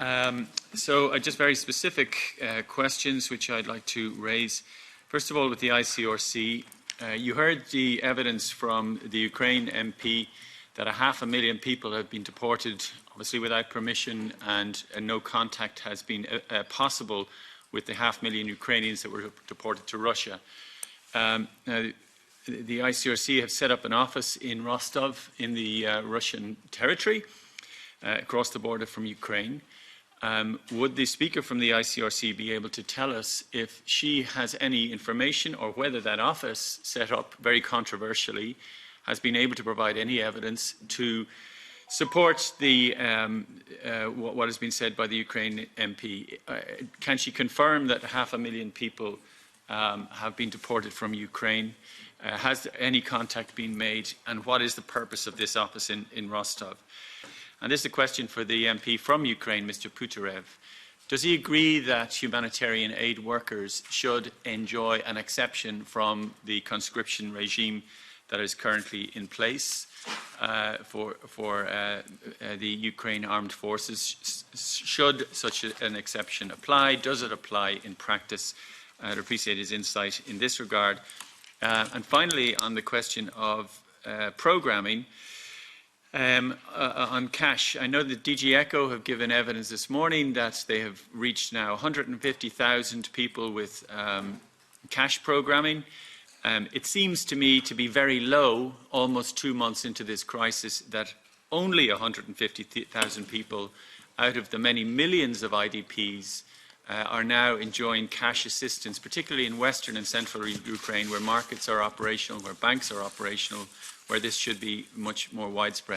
Just very specific questions which I'd like to raise. First of all, with the ICRC, you heard the evidence from the Ukraine MP that 500,000 people have been deported, obviously without permission, and no contact has been possible with the 500,000 Ukrainians that were deported to Russia. The ICRC have set up an office in Rostov in the Russian territory across the border from Ukraine. Would the speaker from the ICRC be able to tell us if she has any information or whether that office set up very controversially has been able to provide any evidence to support the, what has been said by the Ukraine MP? Can she confirm that 500,000 people have been deported from Ukraine? Has any contact been made? And what is the purpose of this office in Rostov? And this is a question for the MP from Ukraine, Mr. Puterev. Does he agree that humanitarian aid workers should enjoy an exception from the conscription regime that is currently in place for the Ukraine armed forces? Should such an exception apply? Does it apply in practice? I'd appreciate his insight in this regard. And finally, on the question of programming, on cash, I know that DG ECHO have given evidence this morning that they have reached now 150,000 people with cash programming. It seems to me to be very low, almost 2 months into this crisis, that only 150,000 people out of the many millions of IDPs are now enjoying cash assistance, particularly in western and central Ukraine, where markets are operational, where banks are operational, where this should be much more widespread.